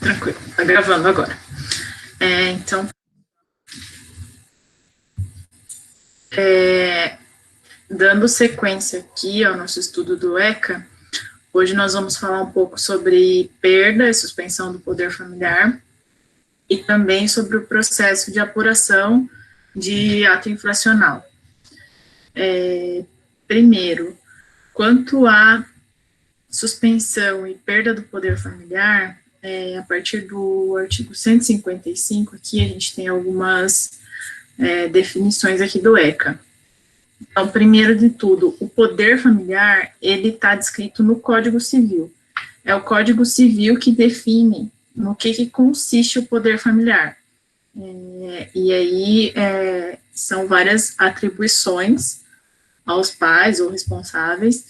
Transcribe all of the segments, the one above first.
Tranquilo, tá gravando agora. Então, dando sequência aqui ao nosso estudo do ECA, hoje nós vamos falar um pouco sobre perda e suspensão do poder familiar e também sobre o processo de apuração de ato infracional. Primeiro, quanto à suspensão e perda do poder familiar, a partir do artigo 155, aqui a gente tem algumas definições aqui do ECA. Então, primeiro de tudo, o poder familiar, ele está descrito no Código Civil. É o Código Civil que define no que consiste o poder familiar. E aí, são várias atribuições aos pais ou responsáveis,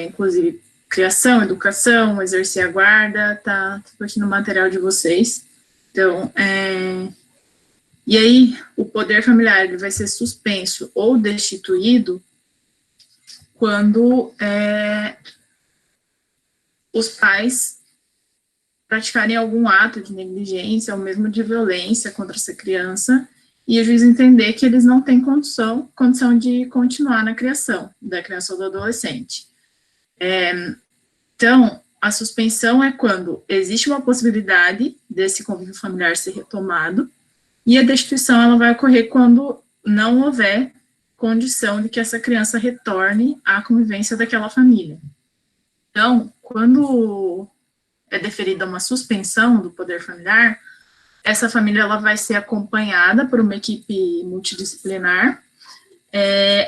inclusive criação, educação, exercer a guarda, tá tudo aqui no material de vocês. Então, e aí, o poder familiar ele vai ser suspenso ou destituído quando os pais praticarem algum ato de negligência ou mesmo de violência contra essa criança e o juiz entender que eles não têm condição de continuar na criação da criança ou do adolescente. Então, a suspensão é quando existe uma possibilidade desse convívio familiar ser retomado, e a destituição ela vai ocorrer quando não houver condição de que essa criança retorne à convivência daquela família. Então, quando é deferida uma suspensão do poder familiar, essa família ela vai ser acompanhada por uma equipe multidisciplinar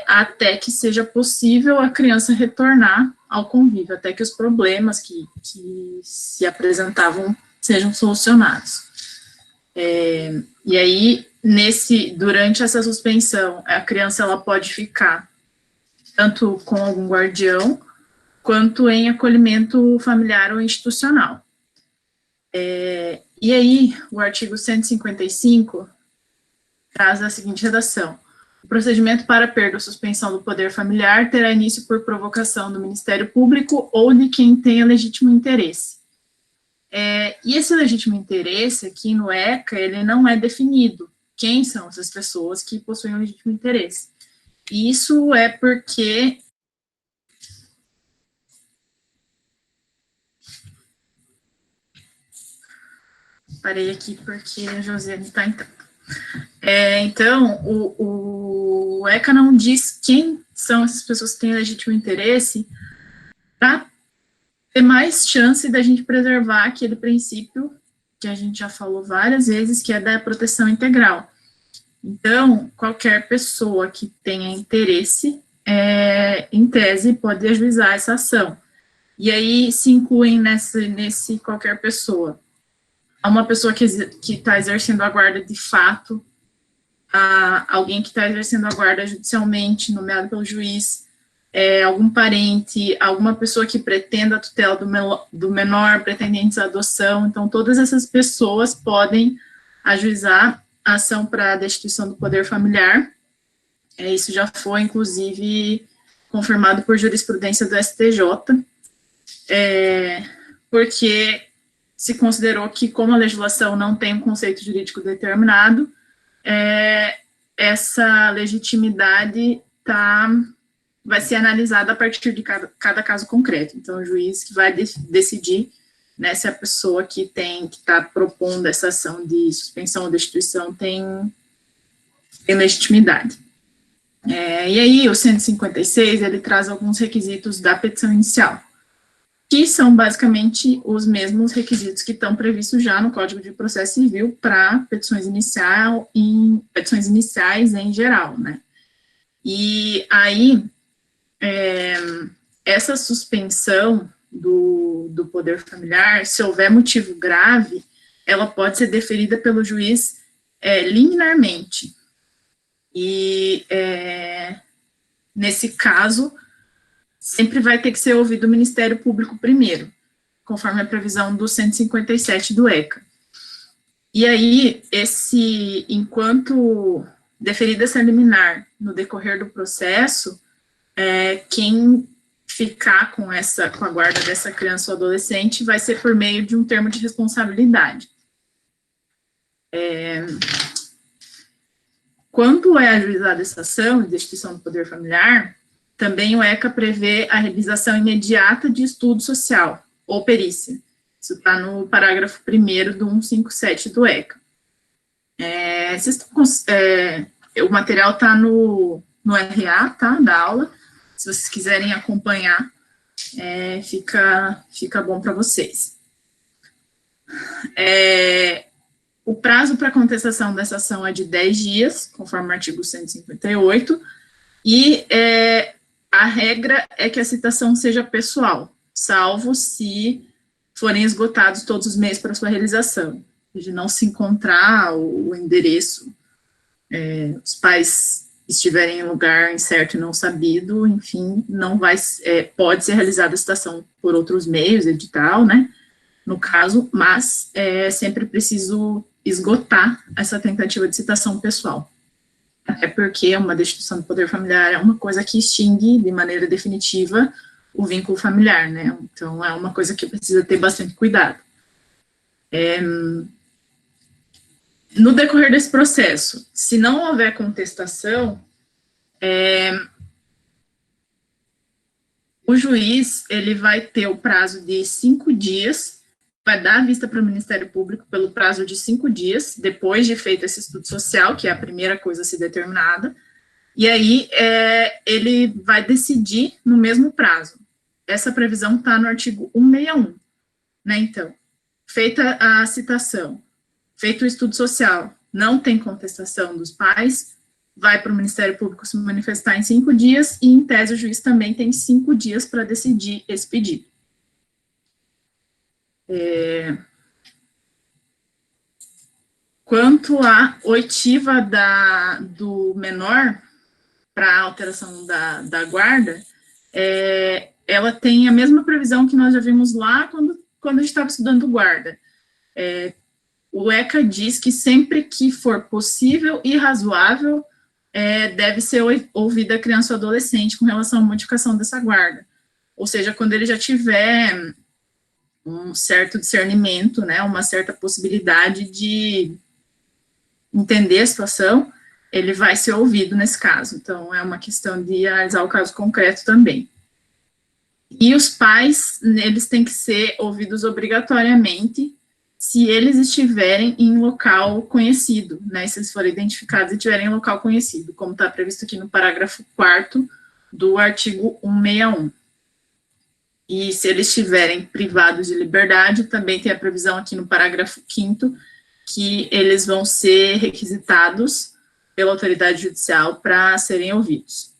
até que seja possível a criança retornar ao convívio, até que os problemas que se apresentavam sejam solucionados. E aí, durante essa suspensão, a criança ela pode ficar tanto com algum guardião, quanto em acolhimento familiar ou institucional. E aí, o artigo 155 traz a seguinte redação: o procedimento para perda ou suspensão do poder familiar terá início por provocação do Ministério Público ou de quem tenha legítimo interesse. E esse legítimo interesse, aqui no ECA, ele não é definido. Quem são essas pessoas que possuem legítimo interesse? E isso é porque... Parei aqui porque a Josiane está entrando. Então, o ECA não diz quem são essas pessoas que têm legítimo interesse para ter mais chance da gente preservar aquele princípio que a gente já falou várias vezes, que é da proteção integral. Então, qualquer pessoa que tenha interesse, em tese, pode ajuizar essa ação. E aí se incluem nesse qualquer pessoa uma pessoa que está exercendo a guarda de fato, alguém que está exercendo a guarda judicialmente, nomeado pelo juiz, algum parente, alguma pessoa que pretenda a tutela do menor, pretendentes à adoção. Então, todas essas pessoas podem ajuizar a ação para a destituição do poder familiar. Isso já foi, inclusive, confirmado por jurisprudência do STJ, porque se considerou que, como a legislação não tem um conceito jurídico determinado, essa legitimidade vai ser analisada a partir de cada caso concreto. Então, o juiz que vai decidir, né, se a pessoa que está propondo essa ação de suspensão ou destituição tem legitimidade. E aí, o 156, ele traz alguns requisitos da petição inicial, que são basicamente os mesmos requisitos que estão previstos já no Código de Processo Civil para petições iniciais em geral, né? E aí, essa suspensão do poder familiar, se houver motivo grave, ela pode ser deferida pelo juiz liminarmente. E, nesse caso, sempre vai ter que ser ouvido o Ministério Público primeiro, conforme a previsão do 157 do ECA. E aí, enquanto deferida essa liminar no decorrer do processo, quem ficar com a guarda dessa criança ou adolescente vai ser por meio de um termo de responsabilidade. Quando é ajuizada essa ação de destituição do poder familiar, também o ECA prevê a realização imediata de estudo social ou perícia. Isso está no parágrafo 1º do 157 do ECA. O material está no RA, tá, da aula. Se vocês quiserem acompanhar, fica bom para vocês. O prazo para contestação dessa ação é de 10 dias, conforme o artigo 158, e a regra é que a citação seja pessoal, salvo se forem esgotados todos os meios para sua realização, de não se encontrar o endereço, os pais estiverem em lugar incerto e não sabido, enfim, não vai, pode ser realizada a citação por outros meios, edital, né, no caso, mas é sempre preciso esgotar essa tentativa de citação pessoal. Até porque uma destituição do poder familiar é uma coisa que extingue de maneira definitiva o vínculo familiar, né? Então, é uma coisa que precisa ter bastante cuidado. No decorrer desse processo, se não houver contestação, o juiz, ele vai ter o prazo de 5 dias, vai dar a vista para o Ministério Público pelo prazo de 5 dias, depois de feito esse estudo social, que é a primeira coisa a ser determinada, e aí ele vai decidir no mesmo prazo. Essa previsão está no artigo 161, né, então, feita a citação, feito o estudo social, não tem contestação dos pais, vai para o Ministério Público se manifestar em 5 dias, e, em tese, o juiz também tem 5 dias para decidir esse pedido. Quanto à oitiva do menor para alteração da guarda, ela tem a mesma previsão que nós já vimos lá quando a gente estava estudando guarda. O ECA diz que sempre que for possível e razoável, deve ser ouvida a criança ou adolescente com relação à modificação dessa guarda. Ou seja, quando ele já tiver um certo discernimento, né, uma certa possibilidade de entender a situação, ele vai ser ouvido nesse caso. Então, é uma questão de analisar o caso concreto também. E os pais, eles têm que ser ouvidos obrigatoriamente se eles estiverem em local conhecido, né, se eles forem identificados e estiverem em local conhecido, como está previsto aqui no parágrafo 4º do artigo 161. E se eles estiverem privados de liberdade, também tem a previsão aqui no parágrafo 5º, que eles vão ser requisitados pela autoridade judicial para serem ouvidos.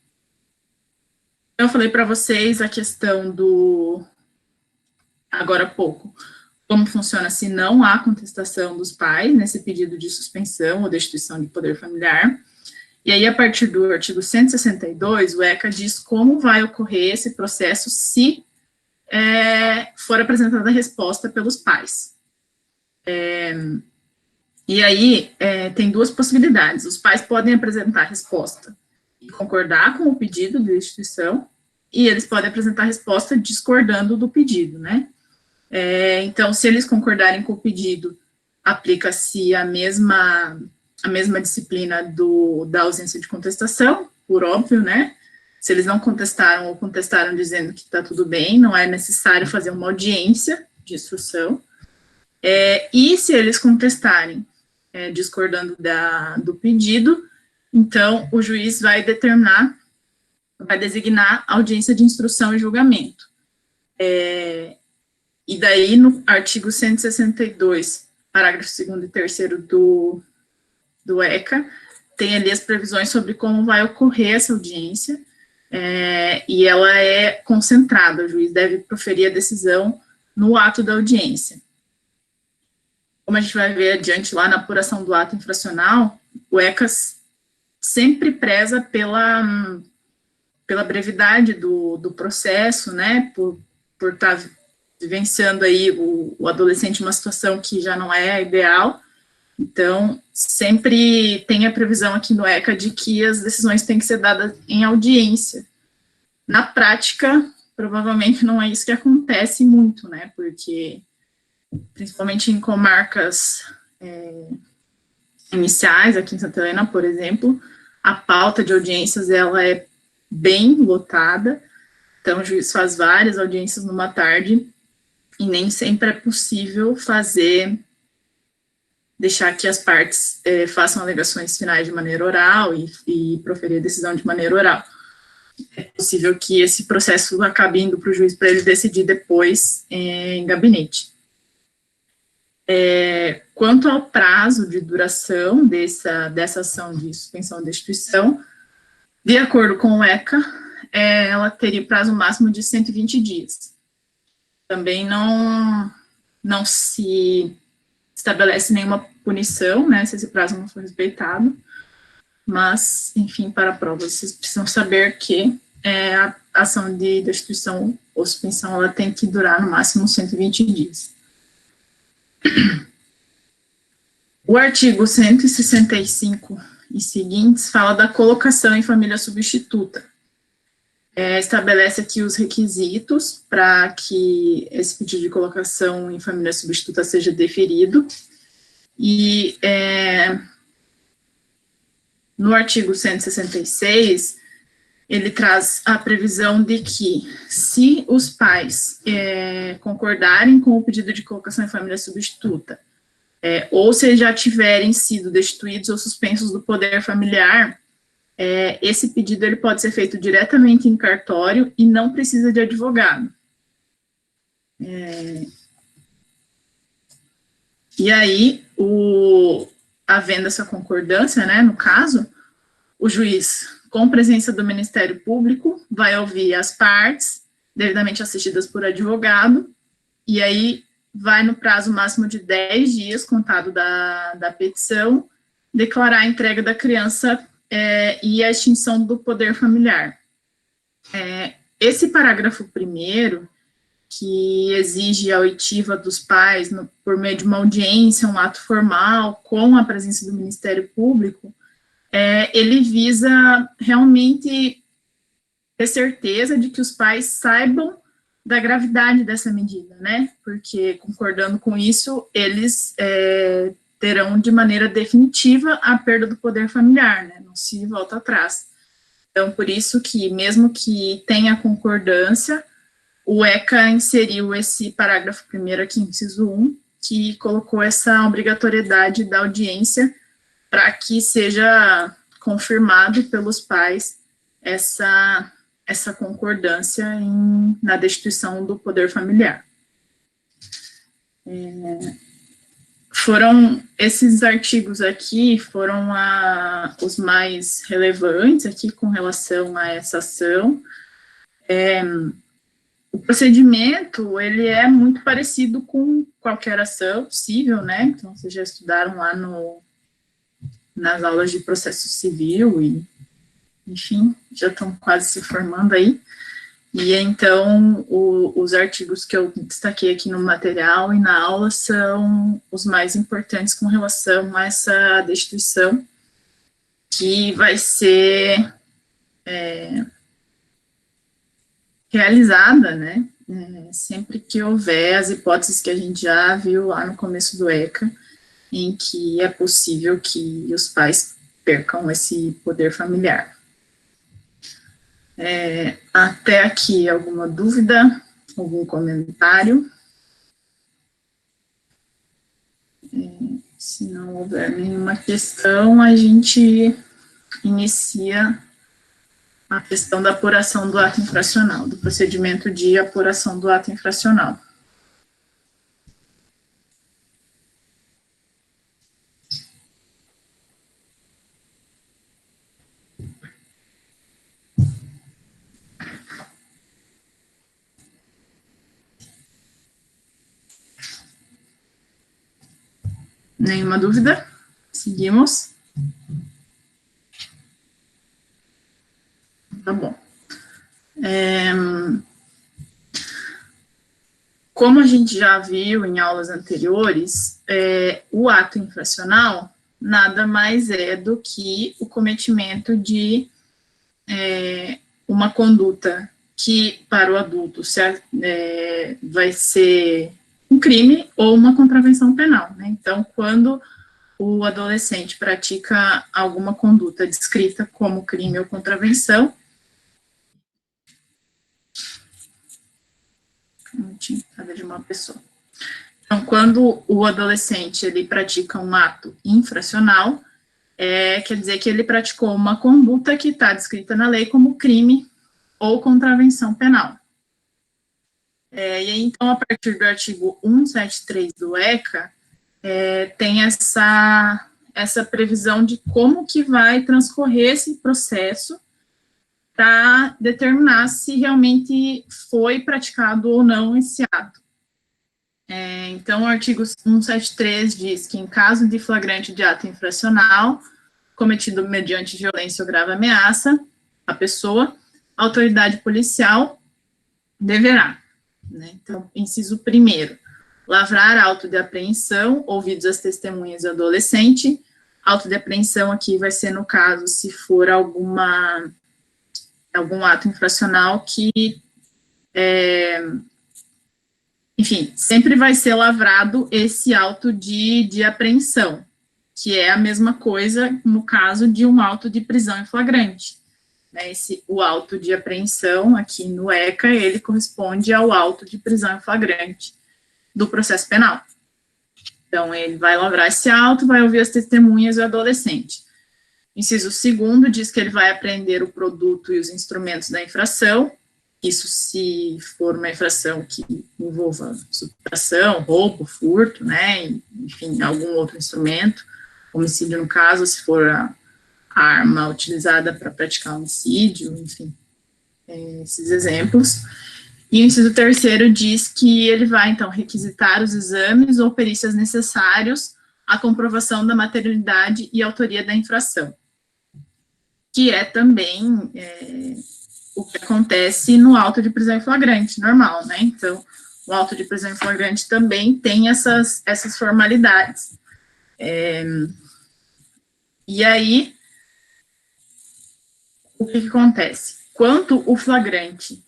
Eu falei para vocês a questão agora há pouco, como funciona se não há contestação dos pais nesse pedido de suspensão ou destituição de poder familiar. E aí, a partir do artigo 162, o ECA diz como vai ocorrer esse processo se for apresentada a resposta pelos pais. E aí, tem duas possibilidades. Os pais podem apresentar a resposta e concordar com o pedido de destituição, e eles podem apresentar a resposta discordando do pedido, né? Então, se eles concordarem com o pedido, aplica-se a mesma disciplina da ausência de contestação, por óbvio, né? Se eles não contestaram ou contestaram dizendo que está tudo bem, não é necessário fazer uma audiência de instrução. E se eles contestarem, discordando do pedido, então o juiz vai designar audiência de instrução e julgamento. E daí, no artigo 162, parágrafo 2º e 3º do ECA, tem ali as previsões sobre como vai ocorrer essa audiência, e ela é concentrada, o juiz deve proferir a decisão no ato da audiência. Como a gente vai ver adiante lá na apuração do ato infracional, o ECA sempre preza pela brevidade do processo, né, por estar vivenciando aí o adolescente uma situação que já não é ideal. Então, sempre tem a previsão aqui no ECA de que as decisões têm que ser dadas em audiência. Na prática, provavelmente não é isso que acontece muito, né, porque, principalmente em comarcas iniciais, aqui em Santa Helena, por exemplo, a pauta de audiências, ela é bem lotada, então o juiz faz várias audiências numa tarde, e nem sempre é possível deixar que as partes façam alegações finais de maneira oral e proferir a decisão de maneira oral. É possível que esse processo acabe indo para o juiz para ele decidir depois em gabinete. Quanto ao prazo de duração dessa ação de suspensão de destituição, de acordo com o ECA, ela teria prazo máximo de 120 dias. Também não se estabelece nenhuma punição, né, se esse prazo não for respeitado, mas, enfim, para a prova, vocês precisam saber que a ação de destituição ou suspensão, ela tem que durar no máximo 120 dias. O artigo 165 e seguintes fala da colocação em família substituta. Estabelece aqui os requisitos para que esse pedido de colocação em família substituta seja deferido, e no artigo 166, ele traz a previsão de que, se os pais concordarem com o pedido de colocação em família substituta, ou se já tiverem sido destituídos ou suspensos do poder familiar, esse pedido ele pode ser feito diretamente em cartório e não precisa de advogado. E aí, havendo essa concordância, né, no caso, o juiz, com presença do Ministério Público, vai ouvir as partes, devidamente assistidas por advogado, e aí vai, no prazo máximo de 10 dias, contado da petição, declarar a entrega da criança e a extinção do poder familiar. Esse parágrafo primeiro, que exige a oitiva dos pais por meio de uma audiência, um ato formal, com a presença do Ministério Público, ele visa realmente ter certeza de que os pais saibam da gravidade dessa medida, né? Porque, concordando com isso, eles terão de maneira definitiva a perda do poder familiar, né? Não se volta atrás. Então, por isso que, mesmo que tenha concordância, o ECA inseriu esse parágrafo primeiro aqui, inciso 1, que colocou essa obrigatoriedade da audiência para que seja confirmado pelos pais essa concordância na destituição do poder familiar. Esses artigos aqui foram os mais relevantes aqui com relação a essa ação. O procedimento, ele é muito parecido com qualquer ação possível, né? Então, vocês já estudaram lá nas aulas de processo civil e, enfim, já estão quase se formando aí. E, então, os artigos que eu destaquei aqui no material e na aula são os mais importantes com relação a essa destituição, que vai ser realizada, né, sempre que houver as hipóteses que a gente já viu lá no começo do ECA, em que é possível que os pais percam esse poder familiar. Até aqui, alguma dúvida? Algum comentário? Se não houver nenhuma questão, a gente inicia a questão da apuração do ato infracional, do procedimento de apuração do ato infracional. Nenhuma dúvida? Seguimos. Tá bom. Como a gente já viu em aulas anteriores, o ato infracional nada mais é do que o cometimento de uma conduta que para o adulto vai ser um crime ou uma contravenção penal, né? Então, quando o adolescente pratica alguma conduta descrita como crime ou contravenção, de uma pessoa. Então, quando o adolescente ele pratica um ato infracional, quer dizer que ele praticou uma conduta que está descrita na lei como crime ou contravenção penal. E aí, então, a partir do artigo 173 do ECA, tem essa previsão de como que vai transcorrer esse processo para determinar se realmente foi praticado ou não esse ato. Então, o artigo 173 diz que, em caso de flagrante de ato infracional, cometido mediante violência ou grave ameaça à pessoa, a autoridade policial deverá, né? Então, inciso 1º, lavrar auto de apreensão, ouvidos as testemunhas do adolescente. Auto de apreensão aqui vai ser no caso se for algum ato infracional que, enfim, sempre vai ser lavrado esse auto de apreensão, que é a mesma coisa no caso de um auto de prisão em flagrante. O auto de apreensão, aqui no ECA, ele corresponde ao auto de prisão em flagrante do processo penal. Então, ele vai lavrar esse auto, vai ouvir as testemunhas do adolescente. Inciso 2º diz que ele vai apreender o produto e os instrumentos da infração, isso se for uma infração que envolva subtração, roubo, furto, né, enfim, algum outro instrumento, homicídio no caso, se for a arma utilizada para praticar homicídio, enfim, esses exemplos. E o inciso 3º diz que ele vai, então, requisitar os exames ou perícias necessários à comprovação da materialidade e autoria da infração, que é também o que acontece no auto de prisão em flagrante, normal, né? Então, o auto de prisão em flagrante também tem essas formalidades. E aí, o que acontece? Quanto o flagrante,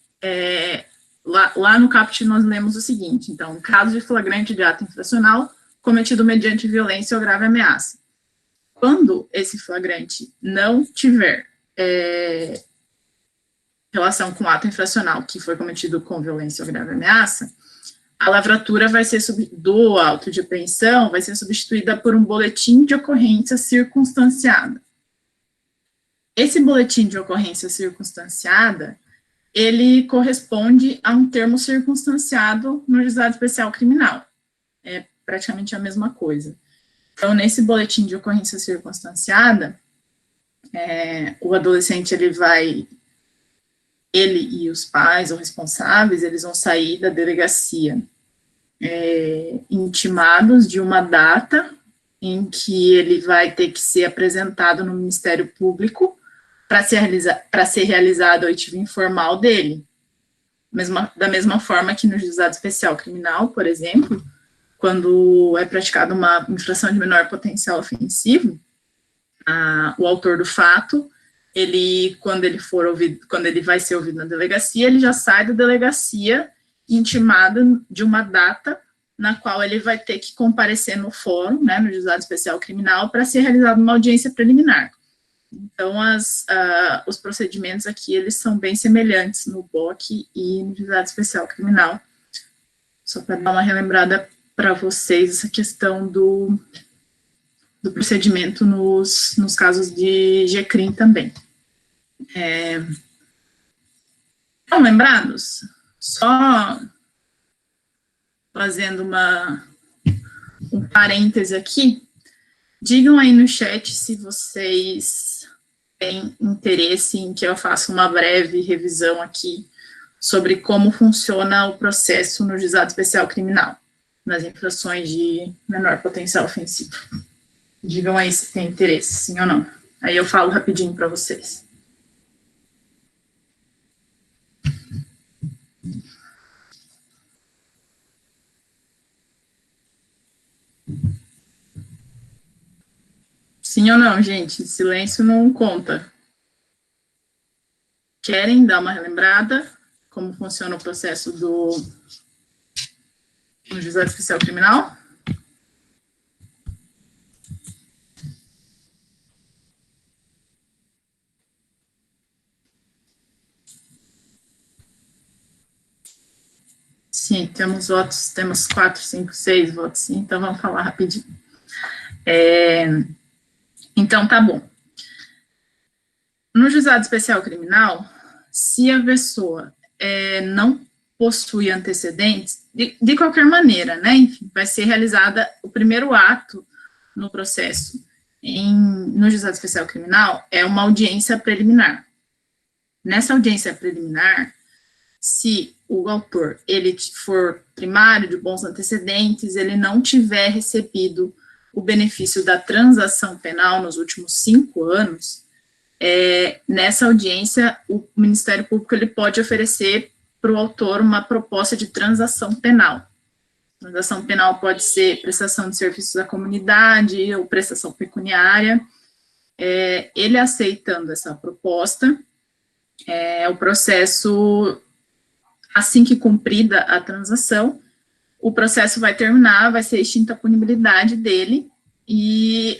lá no caput nós lemos o seguinte, então, caso de flagrante de ato infracional cometido mediante violência ou grave ameaça. Quando esse flagrante não tiver relação com o ato infracional que foi cometido com violência ou grave ameaça, a lavratura do auto de apreensão vai ser substituída por um boletim de ocorrência circunstanciada. Esse boletim de ocorrência circunstanciada, ele corresponde a um termo circunstanciado no juizado especial criminal. É praticamente a mesma coisa. Então, nesse boletim de ocorrência circunstanciada, o adolescente, ele e os pais ou responsáveis, eles vão sair da delegacia intimados de uma data em que ele vai ter que ser apresentado no Ministério Público para ser realizada a oitiva informal dele. Da mesma forma que no juizado especial criminal, por exemplo, quando é praticada uma infração de menor potencial ofensivo, o autor do fato, quando ele vai ser ouvido na delegacia, ele já sai da delegacia intimado de uma data na qual ele vai ter que comparecer no fórum, né, no juizado especial criminal, para ser realizada uma audiência preliminar. Então, os procedimentos aqui, eles são bem semelhantes no BOC e no juizado especial criminal. Só para dar uma relembrada para vocês, essa questão do procedimento nos casos de GCRIM também. Estão lembrados? Só fazendo um parêntese aqui, digam aí no chat se vocês têm interesse em que eu faça uma breve revisão aqui sobre como funciona o processo no juizado especial criminal, nas infrações de menor potencial ofensivo. Digam aí se tem interesse, sim ou não. Aí eu falo rapidinho para vocês. Sim ou não, gente? Silêncio não conta. Querem dar uma relembrada? como funciona o processo no Juizado Especial Criminal? Sim, temos votos, temos 4, 5, 6 votos, sim, então vamos falar rapidinho. Então, tá bom. No Juizado Especial Criminal, se a pessoa não possui antecedentes, de qualquer maneira, né, enfim, vai ser realizada o primeiro ato no processo no Juizado Especial Criminal, é uma audiência preliminar. Nessa audiência preliminar, se o autor, ele for primário, de bons antecedentes, ele não tiver recebido o benefício da transação penal nos últimos 5 anos, nessa audiência, o Ministério Público ele pode oferecer para o autor uma proposta de transação penal. Transação penal pode ser prestação de serviços à comunidade ou prestação pecuniária. Ele aceitando essa proposta, o processo, assim que cumprida a transação, o processo vai terminar, vai ser extinta a punibilidade dele, e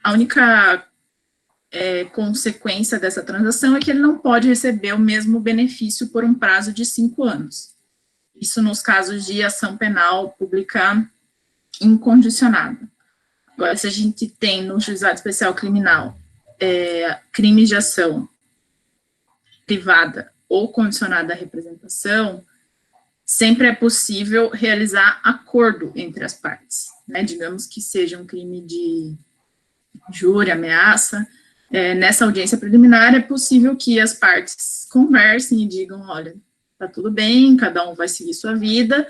a única consequência dessa transação é que ele não pode receber o mesmo benefício por um prazo de 5 anos. Isso nos casos de ação penal pública incondicionada. Agora, se a gente tem no Juizado Especial Criminal crimes de ação privada ou condicionada à representação, sempre é possível realizar acordo entre as partes, né? Digamos que seja um crime de injúria, ameaça. Nessa audiência preliminar, é possível que as partes conversem e digam, olha, tá tudo bem, cada um vai seguir sua vida.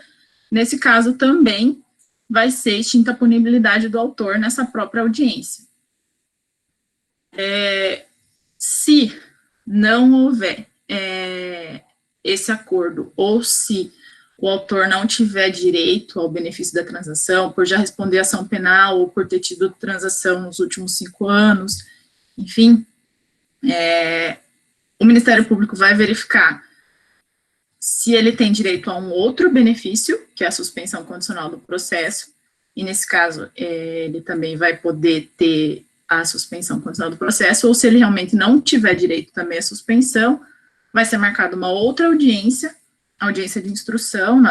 Nesse caso, também vai ser extinta a punibilidade do autor nessa própria audiência. Se não houver esse acordo, ou se o autor não tiver direito ao benefício da transação, por já responder a ação penal, ou por ter tido transação nos últimos 5 anos, enfim, o Ministério Público vai verificar se ele tem direito a um outro benefício, que é a suspensão condicional do processo, e nesse caso, ele também vai poder ter a suspensão condicional do processo, ou se ele realmente não tiver direito também à suspensão, vai ser marcada uma outra audiência de instrução,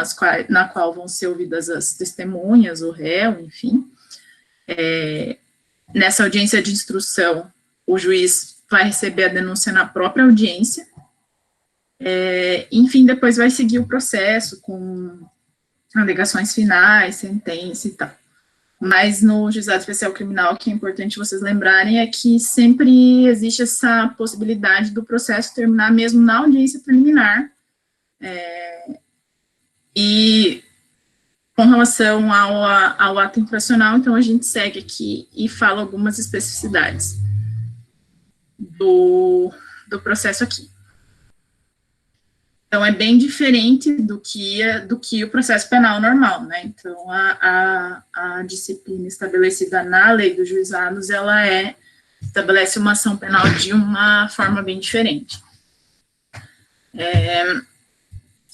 na qual vão ser ouvidas as testemunhas, o réu, enfim. Nessa audiência de instrução, o juiz vai receber a denúncia na própria audiência, enfim, depois vai seguir o processo com alegações finais, sentença e tal. Mas no Juizado Especial Criminal, o que é importante vocês lembrarem é que sempre existe essa possibilidade do processo terminar mesmo na audiência preliminar. E com relação ao ato infracional, então a gente segue aqui e fala algumas especificidades do processo aqui. Então, é bem diferente do que o processo penal normal, né? Então, a disciplina estabelecida na lei dos juizados, ela estabelece uma ação penal de uma forma bem diferente.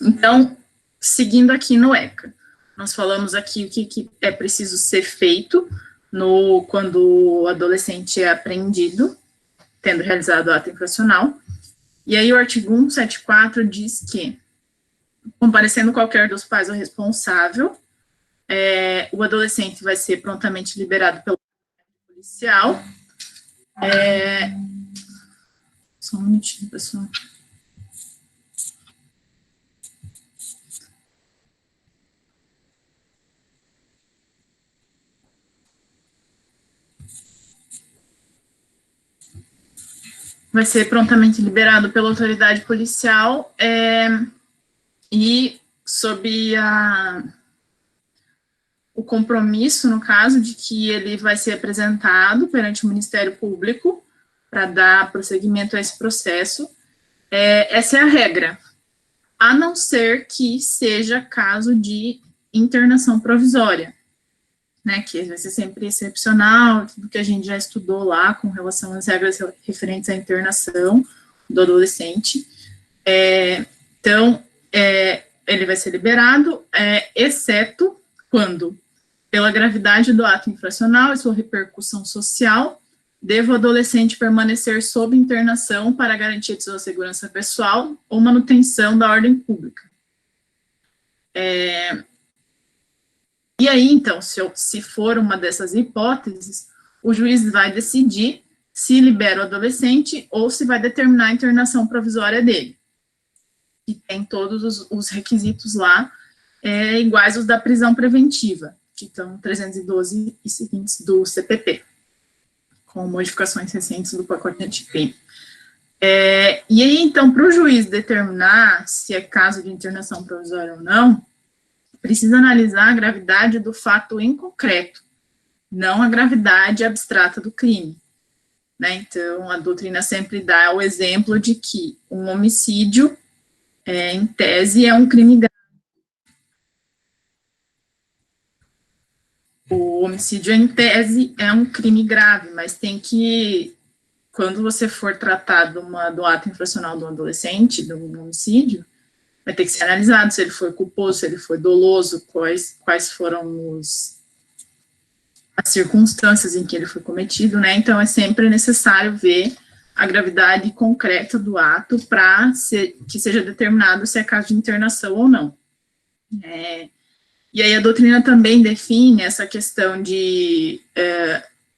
Então, seguindo aqui no ECA, nós falamos aqui o que é preciso ser feito quando o adolescente é apreendido, tendo realizado o ato infracional. E aí o artigo 174 diz que, comparecendo qualquer dos pais ou responsável, o adolescente vai ser prontamente liberado pelo policial. Só um minutinho, pessoal. Vai ser prontamente liberado pela autoridade policial e sob o compromisso, no caso, de que ele vai ser apresentado perante o Ministério Público para dar prosseguimento a esse processo. Essa é a regra, a não ser que seja caso de internação provisória, né, que vai ser sempre excepcional, tudo que a gente já estudou lá com relação às regras referentes à internação do adolescente. Então, ele vai ser liberado, exceto quando, pela gravidade do ato infracional e sua repercussão social, deva o adolescente permanecer sob internação para garantia de sua segurança pessoal ou manutenção da ordem pública. E aí, então, se for uma dessas hipóteses, o juiz vai decidir se libera o adolescente ou se vai determinar a internação provisória dele. E tem todos os requisitos lá, iguais aos da prisão preventiva, que estão 312 e seguintes do CPP, com modificações recentes do pacote anticrime. E aí, então, para o juiz determinar se é caso de internação provisória ou não, precisa analisar a gravidade do fato em concreto, não a gravidade abstrata do crime. Né? Então, a doutrina sempre dá o exemplo de que um homicídio, em tese, é um crime grave. O homicídio, em tese, é um crime grave, mas tem que, quando você for tratar do ato infracional do adolescente, do homicídio, vai ter que ser analisado se ele foi culposo, se ele foi doloso, quais foram as circunstâncias em que ele foi cometido, né? Então, é sempre necessário ver a gravidade concreta do ato para que seja determinado se é caso de internação ou não. E aí a doutrina também define essa questão de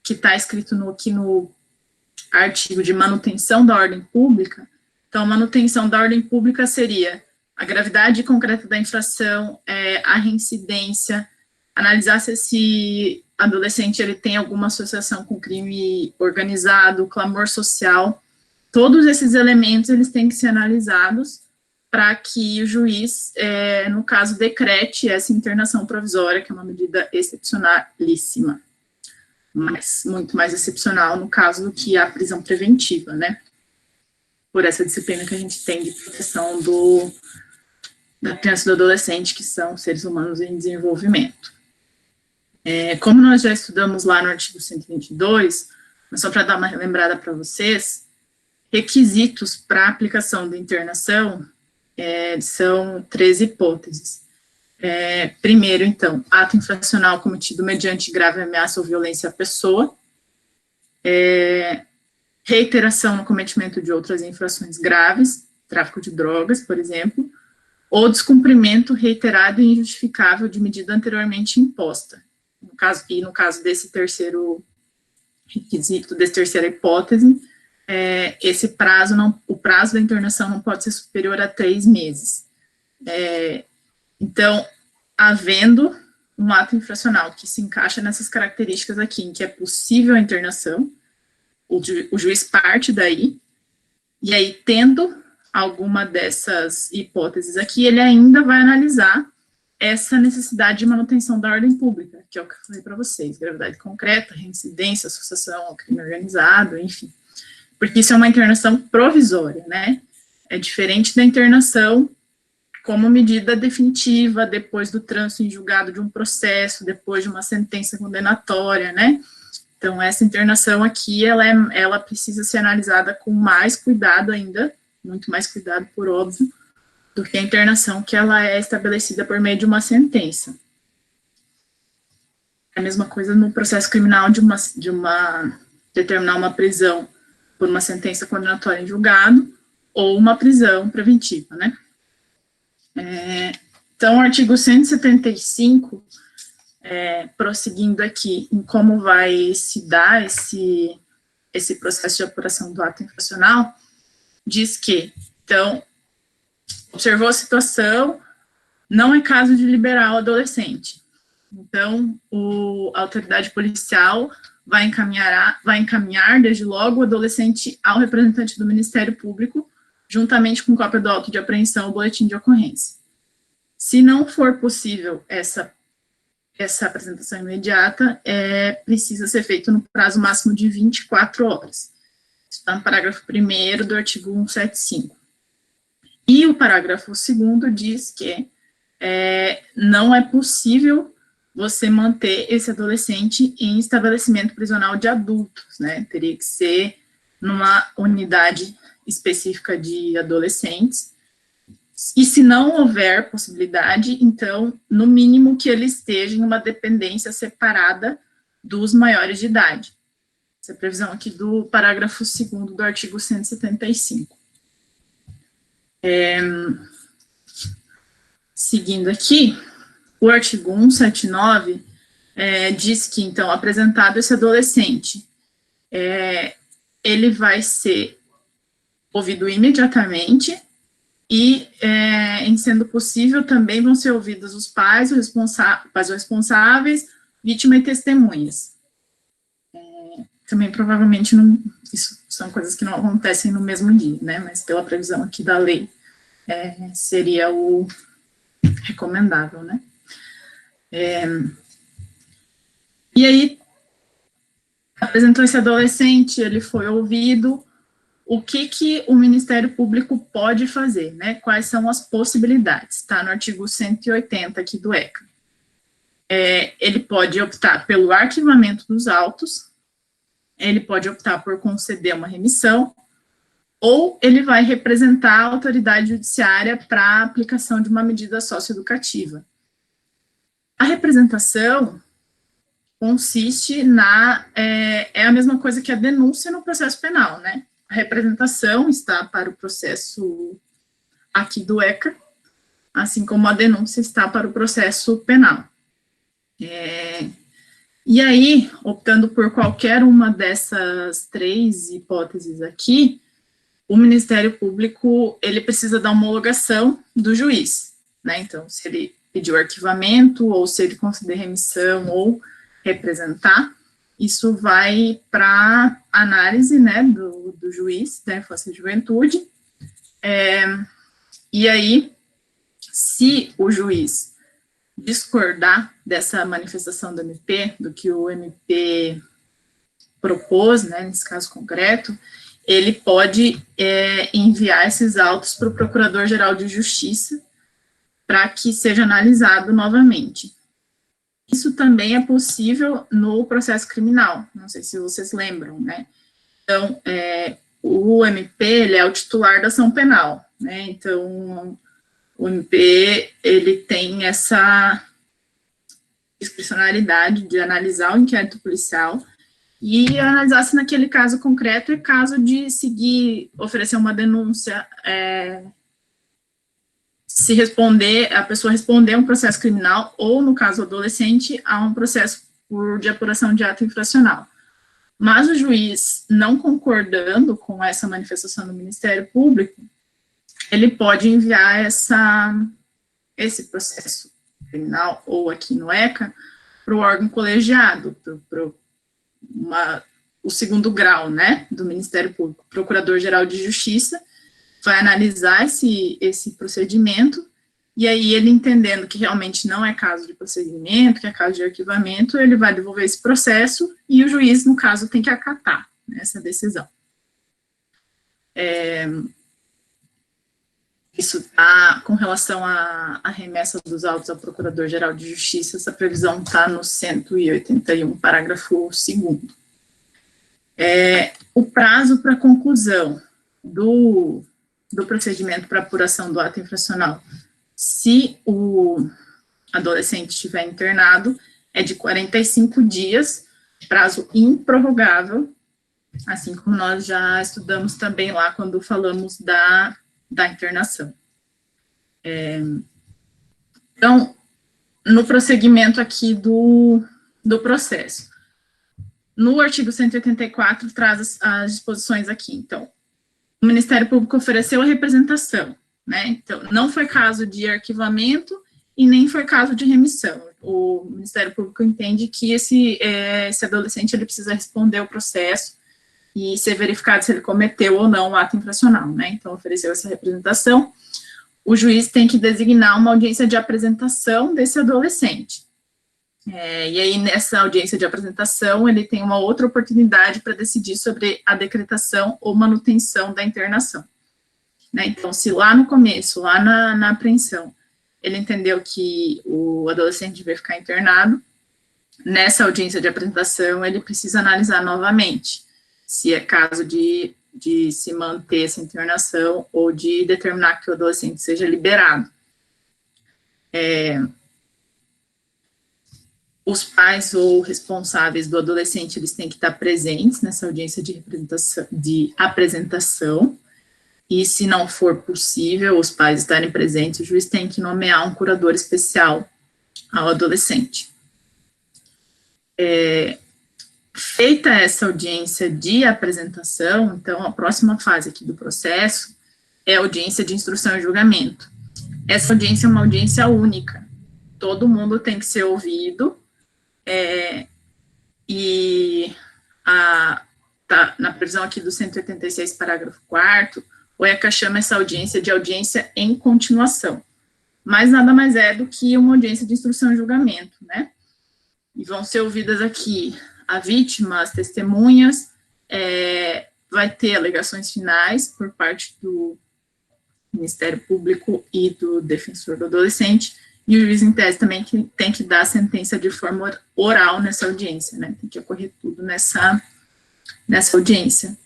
que está escrito aqui no artigo de manutenção da ordem pública. Então, manutenção da ordem pública seria a gravidade concreta da infração, a reincidência, analisar se esse adolescente ele tem alguma associação com crime organizado, clamor social. Todos esses elementos eles têm que ser analisados para que o juiz, no caso, decrete essa internação provisória, que é uma medida excepcionalíssima, mas muito mais excepcional no caso do que a prisão preventiva, né? Por essa disciplina que a gente tem de proteção da criança e do adolescente, que são seres humanos em desenvolvimento. Como nós já estudamos lá no artigo 122, mas só para dar uma lembrada para vocês, requisitos para aplicação da internação são 3 hipóteses. Primeiro, então, ato infracional cometido mediante grave ameaça ou violência à pessoa, reiteração no cometimento de outras infrações graves, tráfico de drogas, por exemplo, ou descumprimento reiterado e injustificável de medida anteriormente imposta. No caso desse terceiro requisito, dessa terceira hipótese, o prazo da internação não pode ser superior a 3 meses. Então, havendo um ato infracional que se encaixa nessas características aqui, em que é possível a internação, o juiz parte daí, e aí, tendo alguma dessas hipóteses aqui, ele ainda vai analisar essa necessidade de manutenção da ordem pública, que é o que eu falei para vocês, gravidade concreta, reincidência, associação ao crime organizado, enfim. Porque isso é uma internação provisória, né? É diferente da internação como medida definitiva, depois do trânsito em julgado de um processo, depois de uma sentença condenatória, né? Então, essa internação aqui, ela precisa ser analisada com mais cuidado ainda, muito mais cuidado, por óbvio, do que a internação que ela é estabelecida por meio de uma sentença. É a mesma coisa no processo criminal de determinar uma prisão por uma sentença condenatória em julgado ou uma prisão preventiva, né? Então, o artigo 175, prosseguindo aqui em como vai se dar esse processo de apuração do ato infracional, diz que, então, observou a situação, não é caso de liberar o adolescente. Então, a autoridade policial vai encaminhar, desde logo, o adolescente ao representante do Ministério Público, juntamente com cópia do auto de apreensão ou boletim de ocorrência. Se não for possível essa apresentação imediata, precisa ser feito no prazo máximo de 24 horas. Isso está no parágrafo 1º do artigo 175. E o parágrafo 2º diz que não é possível você manter esse adolescente em estabelecimento prisional de adultos, né? Teria que ser numa unidade específica de adolescentes, E se não houver possibilidade, então, no mínimo que ele esteja em uma dependência separada dos maiores de idade. Essa é a previsão aqui do parágrafo 2º do artigo 175. Seguindo aqui, o artigo 179 diz que, então, apresentado esse adolescente, ele vai ser ouvido imediatamente e, em sendo possível, também vão ser ouvidos os pais, os responsáveis, vítima e testemunhas. Também, provavelmente, não, isso são coisas que não acontecem no mesmo dia, né, mas pela previsão aqui da lei, seria o recomendável, né. E aí, apresentou esse adolescente, ele foi ouvido, o que o Ministério Público pode fazer, né? Quais são as possibilidades? Está no artigo 180 aqui do ECA. Ele pode optar pelo arquivamento dos autos, ele pode optar por conceder uma remissão, ou ele vai representar a autoridade judiciária para a aplicação de uma medida socioeducativa. A representação consiste é a mesma coisa que a denúncia no processo penal, né? A representação está para o processo aqui do ECA, assim como a denúncia está para o processo penal. E aí, optando por qualquer uma dessas 3 hipóteses aqui, o Ministério Público, ele precisa da homologação do juiz, né? Então, se ele pedir o arquivamento, ou se ele conceder remissão, ou representar, isso vai para análise, né, do juiz da infância e juventude, e aí, se o juiz discordar dessa manifestação do MP, do que o MP propôs, né, nesse caso concreto, ele pode enviar esses autos para o Procurador-Geral de Justiça para que seja analisado novamente. Isso também é possível no processo criminal, não sei se vocês lembram, né? Então, o MP, ele é o titular da ação penal, né? Então, o MP, ele tem essa discricionalidade de analisar o inquérito policial e analisar se naquele caso concreto é caso de seguir, oferecer uma denúncia, se responder, a pessoa responder a um processo criminal, ou, no caso adolescente, a um processo de apuração de ato infracional. Mas o juiz, não concordando com essa manifestação do Ministério Público, ele pode enviar esse processo criminal, ou aqui no ECA, para o órgão colegiado, para o 2º grau, né, do Ministério Público, Procurador-Geral de Justiça, vai analisar esse procedimento, e aí ele entendendo que realmente não é caso de procedimento, que é caso de arquivamento, ele vai devolver esse processo, e o juiz, no caso, tem que acatar, né, essa decisão. Isso está com relação à remessa dos autos ao Procurador-Geral de Justiça, essa previsão está no 181, parágrafo 2º. O prazo para conclusão do procedimento para apuração do ato infracional, se o adolescente estiver internado, é de 45 dias, prazo improrrogável, assim como nós já estudamos também lá quando falamos da internação. Então, no prosseguimento aqui do processo, no artigo 184 traz as disposições aqui, então, o Ministério Público ofereceu a representação, né, então, não foi caso de arquivamento e nem foi caso de remissão. O Ministério Público entende que esse adolescente, ele precisa responder o processo e ser verificado se ele cometeu ou não o ato infracional, né, então ofereceu essa representação. O juiz tem que designar uma audiência de apresentação desse adolescente. E aí, nessa audiência de apresentação, ele tem uma outra oportunidade para decidir sobre a decretação ou manutenção da internação. Né? Então, se lá no começo, lá na apreensão, ele entendeu que o adolescente devia ficar internado, nessa audiência de apresentação, ele precisa analisar novamente se é caso de de se manter essa internação ou de determinar que o adolescente seja liberado. Os pais ou responsáveis do adolescente, eles têm que estar presentes nessa audiência de apresentação, e se não for possível os pais estarem presentes, o juiz tem que nomear um curador especial ao adolescente. Feita essa audiência de apresentação, então a próxima fase aqui do processo é a audiência de instrução e julgamento. Essa audiência é uma audiência única, todo mundo tem que ser ouvido, e tá na previsão aqui do 186, parágrafo 4º, o ECA chama essa audiência de audiência em continuação, mas nada mais é do que uma audiência de instrução e julgamento, né? E vão ser ouvidas aqui a vítima, as testemunhas, vai ter alegações finais por parte do Ministério Público e do defensor do adolescente, e o juiz em tese também tem que dar a sentença de forma oral nessa audiência, né? Tem que ocorrer tudo nessa audiência.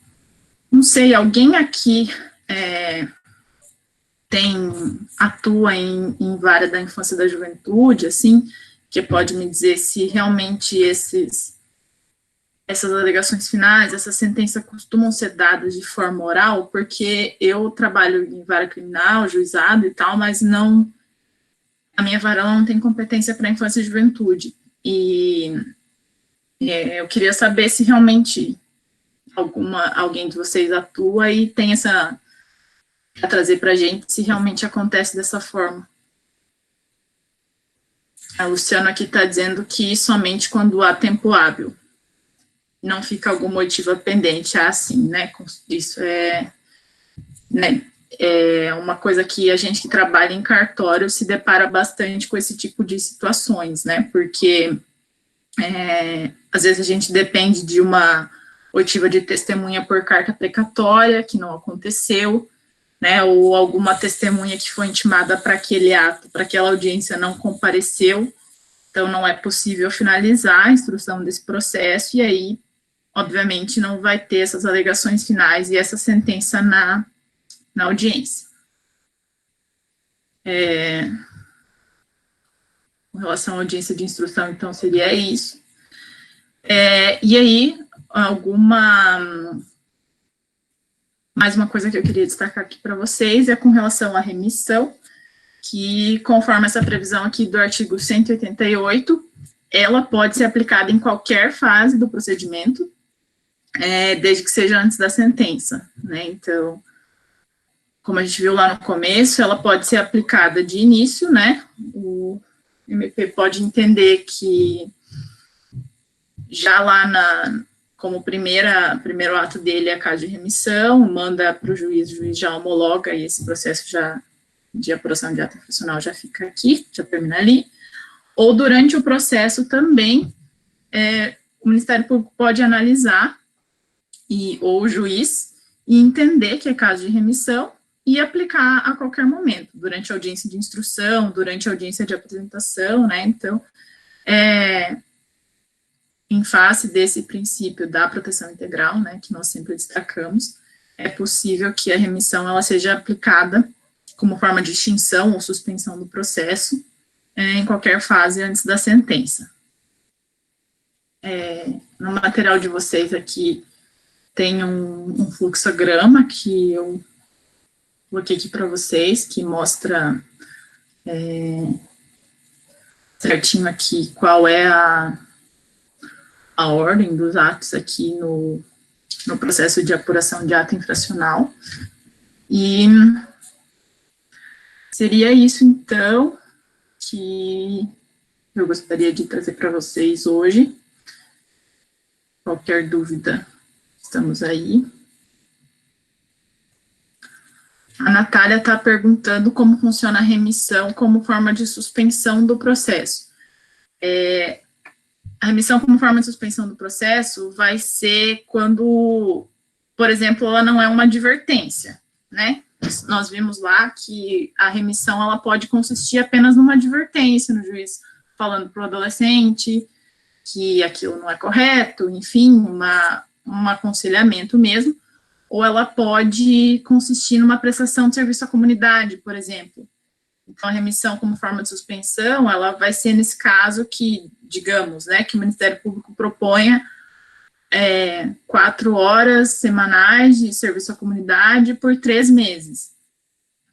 Não sei, alguém aqui atua em vara da infância e da juventude, assim, que pode me dizer se realmente essas alegações finais, essa sentença costumam ser dadas de forma oral, porque eu trabalho em vara criminal, juizado e tal, mas não, a minha vara não tem competência para infância e juventude, e eu queria saber se realmente alguém de vocês atua e tem essa, para trazer para a gente, se realmente acontece dessa forma. A Luciana aqui está dizendo que somente quando há tempo hábil, não fica algum motivo pendente, assim, né, isso é uma coisa que a gente que trabalha em cartório se depara bastante com esse tipo de situações, né, porque às vezes a gente depende de uma oitiva de testemunha por carta precatória, que não aconteceu, né, ou alguma testemunha que foi intimada para aquele ato, para aquela audiência não compareceu, então não é possível finalizar a instrução desse processo, e aí, obviamente, não vai ter essas alegações finais e essa sentença na audiência. Com relação à audiência de instrução, então, seria isso. E aí, mais uma coisa que eu queria destacar aqui para vocês é com relação à remissão, que, conforme essa previsão aqui do artigo 188, ela pode ser aplicada em qualquer fase do procedimento, desde que seja antes da sentença, né? Então, como a gente viu lá no começo, ela pode ser aplicada de início, né? O MP pode entender que já lá como primeiro ato dele é a caso de remissão, manda para o juiz já homologa, e esse processo de apuração de ato infracional já fica aqui, já termina ali. Ou durante o processo também, o Ministério Público pode analisar, ou o juiz, e entender que é caso de remissão, e aplicar a qualquer momento, durante a audiência de instrução, durante a audiência de apresentação, né? Então, em face desse princípio da proteção integral, né, que nós sempre destacamos, é possível que a remissão ela seja aplicada como forma de extinção ou suspensão do processo em qualquer fase antes da sentença. No material de vocês aqui tem um fluxograma que eu coloquei aqui para vocês, que mostra certinho aqui qual é a ordem dos atos aqui no processo de apuração de ato infracional. E seria isso, então, que eu gostaria de trazer para vocês hoje. Qualquer dúvida, estamos aí. A Natália está perguntando como funciona a remissão como forma de suspensão do processo. A remissão como forma de suspensão do processo vai ser quando, por exemplo, ela não é uma advertência, né? Nós vimos lá que a remissão, ela pode consistir apenas numa advertência no juiz, falando para o adolescente que aquilo não é correto, enfim, um aconselhamento mesmo, ou ela pode consistir numa prestação de serviço à comunidade, por exemplo. Então, a remissão como forma de suspensão, ela vai ser nesse caso que, digamos, né, que o Ministério Público proponha 4 horas semanais de serviço à comunidade por 3 meses.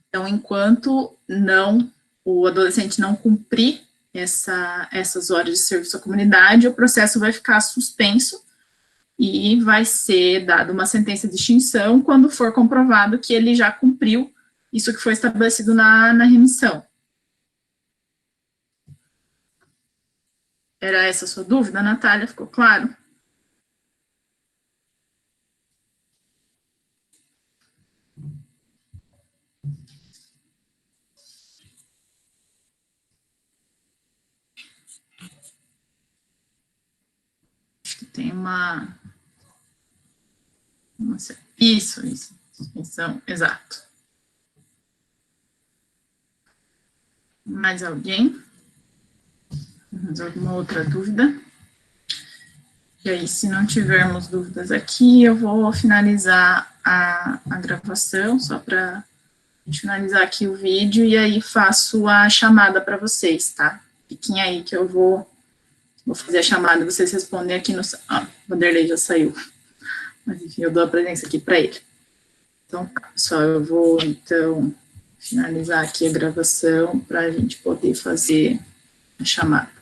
Então, enquanto o adolescente não cumprir essas horas de serviço à comunidade, o processo vai ficar suspenso e vai ser dada uma sentença de extinção quando for comprovado que ele já cumpriu isso que foi estabelecido na remissão. Era essa a sua dúvida, Natália? Ficou claro? Acho que tem isso, suspensão, exato. Mais alguém? Mais alguma outra dúvida? E aí, se não tivermos dúvidas aqui, eu vou finalizar a gravação, só para finalizar aqui o vídeo, e aí faço a chamada para vocês, tá? Fiquem aí que eu vou fazer a chamada, vocês respondem aqui no... Ah, o Vanderlei já saiu. Mas, enfim, eu dou a presença aqui para ele. Então, pessoal, eu vou, então, finalizar aqui a gravação para a gente poder fazer a chamada.